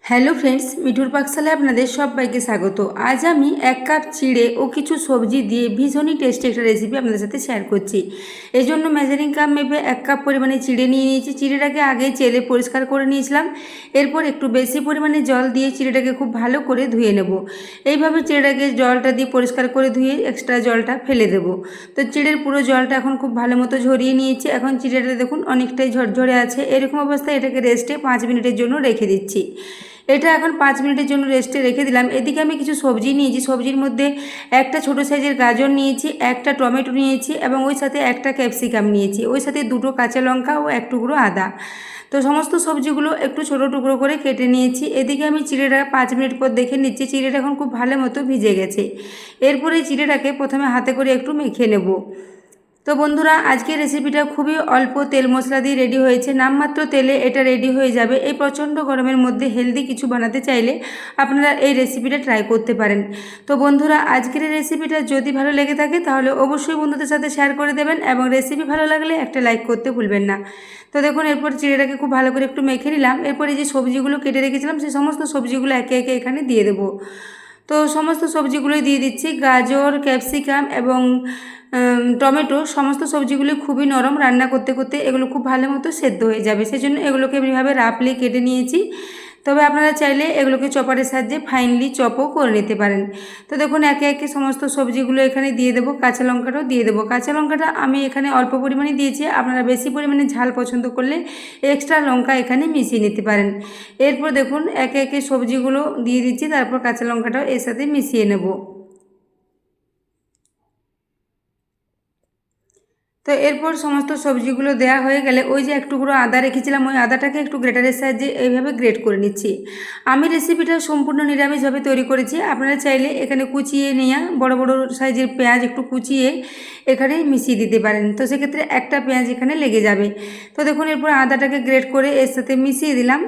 Hello friends, মিঠুর পাকশালায় আপনাদের সবাইকে স্বাগত। আজ আমি 1 কাপ চিড়ে ও কিছু সবজি দিয়ে ভীষণই টেস্টি একটা রেসিপি আপনাদের সাথে শেয়ার করছি। এই জন্য মেজারিং কাপ মেপে 1 কাপ পরিমাণে চিড়ে নিয়ে নিয়েছি। চিড়েটাকে আগে চেলে পরিষ্কার করে নিয়েছিলাম। এরপর একটু বেশি পরিমাণে জল দিয়ে চিড়েটাকে খুব ভালো করে ধুয়ে নেব। এইভাবে চিড়েটাকে জলটা দিয়ে পরিষ্কার করে ধুয়ে এক্সট্রা জলটা ফেলে দেবো। তো চিড়ের পুরো জলটা এখন খুব ভালো মতো ঝরিয়ে নিয়েছি। এখন চিড়েটা দেখুন অনেকটাই ঝরঝরে আছে। এরকম অবস্থায় এটাকে রেস্টে 5 মিনিটের জন্য রেখে দিচ্ছি। এটা এখন 5 মিনিটের জন্য রেস্টে রেখে দিলাম। এদিকে আমি কিছু সবজি নিয়েছি। সবজির মধ্যে একটা ছোটো সাইজের গাজর নিয়েছি, একটা টমেটো নিয়েছি এবং ওই সাথে একটা ক্যাপসিকাম নিয়েছি, ওই সাথে 2টো কাঁচা লঙ্কা ও 1 টুকরো আদা। তো সমস্ত সবজিগুলো একটু ছোটো টুকরো করে কেটে নিয়েছি। এদিকে আমি চিড়েটা 5 মিনিট পর দেখে নিচ্ছি চিড়েটা এখন খুব ভালো মতো ভিজে গেছে। এরপরে চিড়েটাকে প্রথমে হাতে করে একটু মেখে নেব। তো বন্ধুরা, আজকের রেসিপিটা খুবই অল্প তেল মশলা দিয়ে রেডি হয়েছে। নামমাত্র তেলে এটা রেডি হয়ে যাবে। এই প্রচণ্ড গরমের মধ্যে হেলদি কিছু বানাতে চাইলে আপনারা এই রেসিপিটা ট্রাই করতে পারেন। তো বন্ধুরা, আজকের এই রেসিপিটা যদি ভালো লেগে থাকে তাহলে অবশ্যই বন্ধুদের সাথে শেয়ার করে দেবেন এবং রেসিপি ভালো লাগলে একটা লাইক করতে ভুলবেন না। তো দেখুন, এরপর চিড়েটাকে খুব ভালো করে একটু মেখে নিলাম। এরপর এই যে সবজিগুলো কেটে রেখেছিলাম সেই সমস্ত সবজিগুলো একে একে এখানে দিয়ে দেবো। তো সমস্ত সবজিগুলোই দিয়ে দিচ্ছি। গাজর, ক্যাপসিকাম এবং টমেটো সমস্ত সবজিগুলি খুবই নরম। রান্না করতে করতে এগুলো খুব ভালো মতো সেদ্ধ হয়ে যাবে, সেজন্য এগুলোকে এমনিভাবে রাফলি কেটে নিয়েছি। তবে আপনারা চাইলে এগুলোকে চপারের সাহায্যে ফাইনলি চপও করে নিতে পারেন। তো দেখুন, একে একে সমস্ত সবজিগুলো এখানে দিয়ে দেবো। কাঁচা লঙ্কাটাও দিয়ে দেবো। কাঁচা লঙ্কাটা আমি এখানে অল্প পরিমাণে দিয়েছি। আপনারা বেশি পরিমাণে ঝাল পছন্দ করলে এক্সট্রা লঙ্কা এখানে মিশিয়ে নিতে পারেন। এরপর দেখুন, একে একে সবজিগুলো দিয়ে দিচ্ছি, তারপর কাঁচা লঙ্কাটাও এর সাথে মিশিয়ে নেব। তো এরপর সমস্ত সবজিগুলো দেওয়া হয়ে গেলে ওই যে 1 টুকরো আদা রেখেছিলাম, ওই আদাটাকে একটু গ্রেটারের সাহায্যে এইভাবে গ্রেট করে নিচ্ছি। আমি রেসিপিটা সম্পূর্ণ নিরামিষভাবে তৈরি করেছি। আপনারা চাইলে এখানে কুচিয়ে নিয়ে বড় বড় সাইজের পেঁয়াজ একটু কুচিয়ে এখানে মিশিয়ে দিতে পারেন। তো সেক্ষেত্রে একটা পেঁয়াজ এখানে লেগে যাবে। তো দেখুন, এরপর আদাটাকে গ্রেট করে এর সাথে মিশিয়ে দিলাম।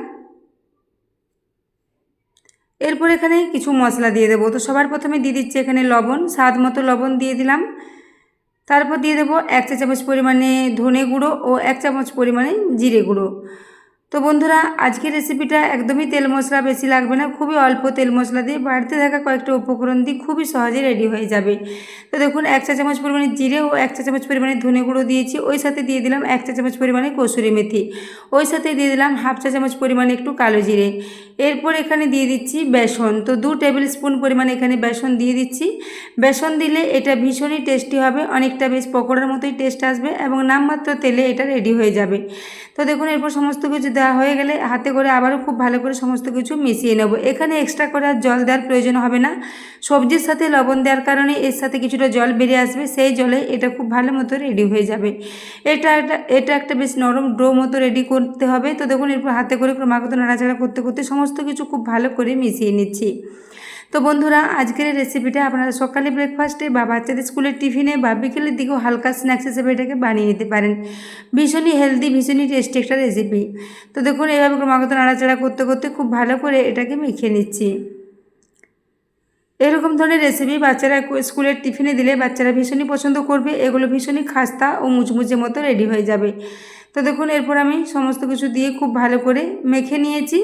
এরপর এখানে কিছু মশলা দিয়ে দেবো। তো সবার প্রথমে দিয়ে দিচ্ছি এখানে লবণ, স্বাদ মতো লবণ দিয়ে দিলাম। তারপর দিয়ে দেবো 1 চা চামচ পরিমাণে ধনে গুঁড়ো ও 1 চামচ পরিমাণে জিরে গুঁড়ো। তো বন্ধুরা, আজকের রেসিপিটা একদমই তেল মশলা বেশি লাগবে না। খুবই অল্প তেল মশলা দিয়ে বাড়িতে থাকা কয়েকটা উপকরণ দিয়ে খুবই সহজে রেডি হয়ে যাবে। তো দেখুন, 1 চা চামচ পরিমাণে জিরে ও 1 চা চামচ পরিমাণে ধনে গুঁড়ো দিয়েছি। ওই সাথে দিয়ে দিলাম 1 চা চামচ পরিমাণে কসুরি মেথি। ওই সাথে দিয়ে দিলাম 1/2 চা চামচ পরিমাণে একটু কালো জিরে। এরপর এখানে দিয়ে দিচ্ছি বেসন। তো 2 টেবিল স্পুন পরিমাণে এখানে বেসন দিয়ে দিচ্ছি। বেসন দিলে এটা ভীষণই টেস্টি হবে, অনেকটা বেশ পকোড়ার মতোই টেস্ট আসবে এবং নামমাত্র তেলে এটা রেডি হয়ে যাবে। তো দেখুন, এরপর সমস্ত কিছু দেওয়া হয়ে গেলে হাতে করে আবারও খুব ভালো করে সমস্ত কিছু মিশিয়ে নেব। এখানে এক্সট্রা করে আর জল দেওয়ার প্রয়োজন হবে না। সবজির সাথে লবণ দেওয়ার কারণে এর সাথে কিছুটা জল বেরিয়ে আসবে, সেই জলে এটা খুব ভালো মতো রেডি হয়ে যাবে। এটা একটা বেশ নরম ডো মতো রেডি করতে হবে। তো দেখুন, এরপর হাতে করে ক্রমাগত নাড়াচাড়া করতে করতে সমস্ত কিছু খুব ভালো করে মিশিয়ে নিচ্ছি। তো বন্ধুরা, আজকের এই রেসিপিটা আপনারা সকালে ব্রেকফাস্টে বা বাচ্চাদের স্কুলের টিফিনে বা বিকেলের দিকেও হালকা স্ন্যাক্স হিসেবে এটাকে বানিয়ে নিতে পারেন। ভীষণই হেলদি, ভীষণই টেস্টি একটা রেসিপি। তো দেখুন, এইভাবে ক্রমাগত নাড়াচাড়া করতে করতে খুব ভালো করে এটাকে মেখে নিচ্ছি। এরকম ধরনের রেসিপি বাচ্চারা স্কুলের টিফিনে দিলে বাচ্চারা ভীষণই পছন্দ করবে। এগুলো ভীষণই খাস্তা ও মুচমুচে মতো রেডি হয়ে যাবে। তো দেখুন, এরপর আমি সমস্ত কিছু দিয়ে খুব ভালো করে মেখে নিয়েছি।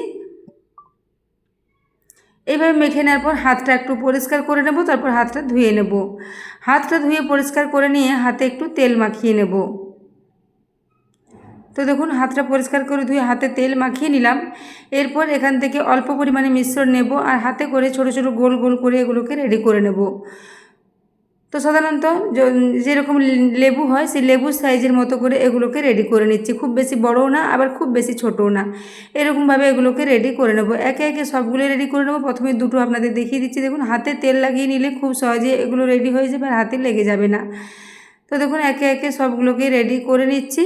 এইভাবে মেখে নেওয়ার পর হাতটা একটু পরিষ্কার করে নেব, তারপর হাতটা ধুয়ে নেব। হাতটা ধুয়ে পরিষ্কার করে নিয়ে হাতে একটু তেল মাখিয়ে নেব। তো দেখুন, হাতটা পরিষ্কার করে ধুয়ে হাতে তেল মাখিয়ে নিলাম। এরপর এখান থেকে অল্প পরিমাণে মিশ্রণ নেব আর হাতে করে ছোট ছোট গোল গোল করে এগুলোকে রেডি করে নেব। তো সাধারণত যেরকম লেবু হয় সেই লেবুর সাইজের মতো করে এগুলোকে রেডি করে নিচ্ছি। খুব বেশি বড়ও না, আবার খুব বেশি ছোটও না। এরকমভাবে এগুলোকে রেডি করে নেব। একে একে সবগুলো রেডি করে নেব। প্রথমে দুটো আপনাদের দেখিয়ে দিচ্ছি। দেখুন, হাতে তেল লাগিয়ে নিলে খুব সহজে এগুলো রেডি হয়ে যাবে আর হাতে লেগে যাবে না। তো দেখুন, একে একে সবগুলোকে রেডি করে নিচ্ছি।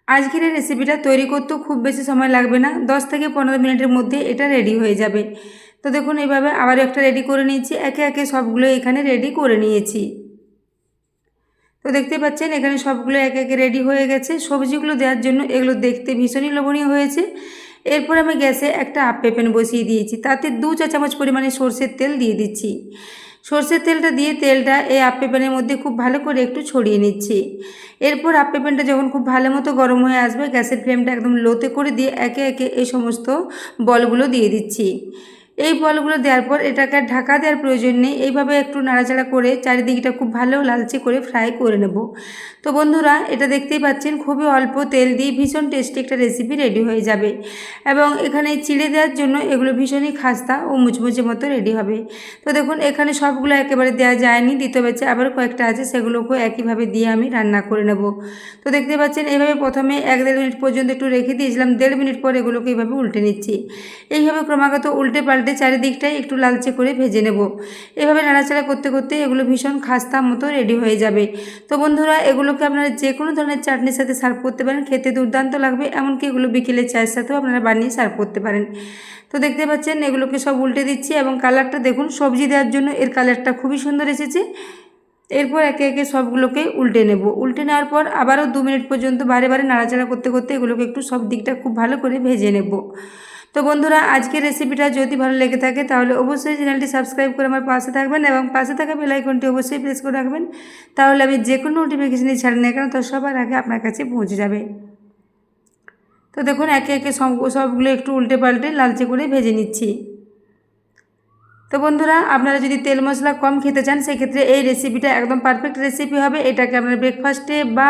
আজকের এই রেসিপিটা তৈরি করতেও খুব বেশি সময় লাগবে না, 10 থেকে 15 মিনিটের মধ্যে এটা রেডি হয়ে যাবে। তো দেখুন, এইভাবে আবারও একটা রেডি করে নিয়েছি। একে একে সবগুলো এখানে রেডি করে নিয়েছি। তো দেখতে পাচ্ছেন এখানে সবগুলো একে একে রেডি হয়ে গেছে। সবজিগুলো দেওয়ার জন্য এগুলো দেখতে ভীষণই লোভনীয় হয়েছে। এরপর আমি গ্যাসে একটা আপ্পে প্যান বসিয়ে দিয়েছি। তাতে 2 চা চামচ পরিমাণে সরষের তেল দিয়ে দিচ্ছি। সর্ষের তেলটা দিয়ে তেলটা এই আপ্পে প্যানের মধ্যে খুব ভালো করে একটু ছড়িয়ে নিচ্ছি। এরপর আপ্পে প্যানটা যখন খুব ভালো মতো গরম হয়ে আসবে, গ্যাসের ফ্লেমটা একদম লোতে করে দিয়ে একে একে এই সমস্ত বলগুলো দিয়ে দিচ্ছি। এই বলগুলো দেওয়ার পর এটাকে ঢাকা দেওয়ার প্রয়োজন নেই, এইভাবে একটু নাড়াচাড়া করে চারিদিকটা খুব ভালো লালচে করে ফ্রাই করে নেব। তো বন্ধুরা, এটা দেখতেই পাচ্ছেন খুবই অল্প তেল দিয়ে ভীষণ টেস্টি একটা রেসিপি রেডি হয়ে যাবে। এবং এখানে চিড়ে দেওয়ার জন্য এগুলো ভীষণই খাস্তা ও মুচমুচে মতো রেডি হবে। তো দেখুন, এখানে সবগুলো একেবারে দেওয়া যায়নি, দ্বিতীয় ব্যাচে আবার কয়েকটা আছে, সেগুলোকেও একইভাবে দিয়ে আমি রান্না করে নেব। তো দেখতে পাচ্ছেন এইভাবে প্রথমে 1-1.5 মিনিট পর্যন্ত একটু রেখে দিয়েছিলাম, 1.5 মিনিট পর এগুলোকে এইভাবে উল্টে নিচ্ছি। এইভাবে ক্রমাগত উল্টে পাল্টে চারিদিকটাই একটু লালচে করে ভেজে নেব। এভাবে নাড়াচাড়া করতে করতে এগুলো ভীষণ খাস্তা মতো রেডি হয়ে যাবে। তো বন্ধুরা, এগুলোকে আপনারা যে কোনো ধরনের চাটনির সাথে সার্ভ করতে পারেন, খেতে দুর্দান্ত লাগবে। এমনকি এগুলো বিকেলের চায়ের সাথেও আপনারা বানিয়ে সার্ভ করতে পারেন। তো দেখতে পাচ্ছেন এগুলোকে সব উল্টে দিচ্ছি এবং কালারটা দেখুন, সবজি দেওয়ার জন্য এর কালারটা খুবই সুন্দর এসেছে। এরপর একে একে সবগুলোকে উল্টে নেব। উল্টে নেওয়ার পর আবারও 2 মিনিট পর্যন্ত বারে বারে নাড়াচাড়া করতে করতে এগুলোকে একটু সব দিকটা খুব ভালো করে ভেজে নেব। তো বন্ধুরা, আজকের রেসিপিটা যদি ভালো লেগে থাকে তাহলে অবশ্যই চ্যানেলটি সাবস্ক্রাইব করে আমার পাশে থাকবেন এবং পাশে থাকা বেল আইকনটি অবশ্যই প্রেস করে রাখবেন। তাহলে আমি যে কোনো নোটিফিকেশানই ছাড়ি না কেন তো সবার আগে আপনার কাছে পৌঁছে যাবে। তো দেখুন, একে একে সবগুলো একটু উল্টে পাল্টে লালচে করে ভেজে নিচ্ছি। তো বন্ধুরা, আপনারা যদি তেল মশলা কম খেতে চান সেক্ষেত্রে এই রেসিপিটা একদম পারফেক্ট রেসিপি হবে। এটাকে আপনারা ব্রেকফাস্টে বা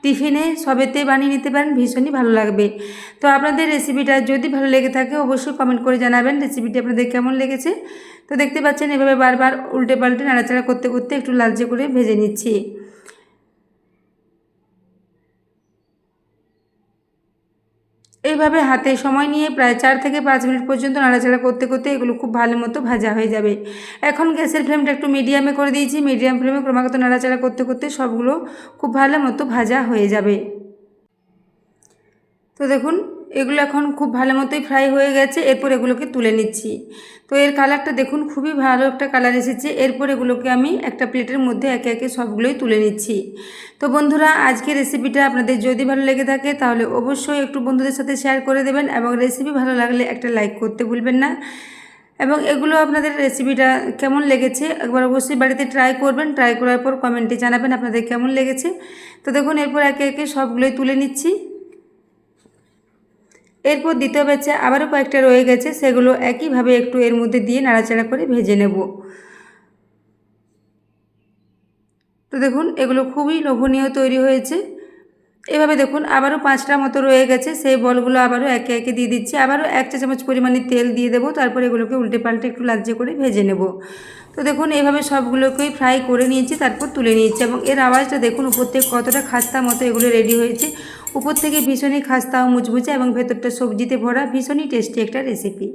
টিফিনে সবেতে বানিয়ে নিতে পারেন, ভীষণই ভালো লাগবে। তো আপনাদের রেসিপিটা যদি ভালো লেগে থাকে অবশ্যই কমেন্ট করে জানাবেন রেসিপিটি আপনাদের কেমন লেগেছে। তো দেখতে পাচ্ছেন এভাবে বারবার উল্টে পাল্টে নাড়াচাড়া করতে করতে একটু লালচে করে ভেজে নিচ্ছি। এইভাবে হাতে সময় নিয়ে প্রায় 4 থেকে 5 মিনিট পর্যন্ত নাড়াচাড়া করতে করতে এগুলো খুব ভালো মতো ভাজা হয়ে যাবে। এখন গ্যাসের ফ্লেমটা একটু মিডিয়ামে করে দিয়েছি। মিডিয়াম ফ্লেমে ক্রমাগত নাড়াচাড়া করতে করতে সবগুলো খুব ভালো মতো ভাজা হয়ে যাবে। তো দেখুন, এগুলো এখন খুব ভালো মতোই ফ্রাই হয়ে গেছে। এরপর এগুলোকে তুলে নিচ্ছি। তো এর কালারটা দেখুন, খুবই ভালো একটা কালার এসেছে। এরপর এগুলোকে আমি একটা প্লেটের মধ্যে একে একে সবগুলোই তুলে নিচ্ছি। তো বন্ধুরা, আজকের রেসিপিটা আপনাদের যদি ভালো লেগে থাকে তাহলে অবশ্যই একটু বন্ধুদের সাথে শেয়ার করে দেবেন এবং রেসিপি ভালো লাগলে একটা লাইক করতে ভুলবেন না। এবং এগুলো আপনাদের রেসিপিটা কেমন লেগেছে একবার অবশ্যই বাড়িতে ট্রাই করবেন। ট্রাই করার পর কমেন্টে জানাবেন আপনাদের কেমন লেগেছে। তো দেখুন, এরপর একে একে সবগুলোই তুলে নিচ্ছি। এরপর দ্বিতীয় ব্যাচে আবারও কয়েকটা রয়ে গেছে, সেগুলো একইভাবে একটু এর মধ্যে দিয়ে নাড়াচাড়া করে ভেজে নেব। তো দেখুন, এগুলো খুবই লোভনীয় তৈরি হয়েছে। এভাবে দেখুন আবারও 5টা মতো রয়ে গেছে, সেই বলগুলো আবারও একে একে দিয়ে দিচ্ছি। আবারও 1 চা চামচ পরিমাণে তেল দিয়ে দেবো। তারপর এগুলোকে উল্টে পাল্টে একটু লালচে করে ভেজে নেব। তো দেখুন, এইভাবে সবগুলোকেই ফ্রাই করে নিয়েছি, তারপর তুলে নিয়েছি। এবং এর আওয়াজটা দেখুন উপর থেকে কতটা খাস্তা মতো এগুলো রেডি হয়েছে। উপর থেকে ভীষণই খাস্তা ও মুচমুচে এবং ভেতরটা সবজিতে ভরা, ভীষণই টেস্টি একটা রেসিপি।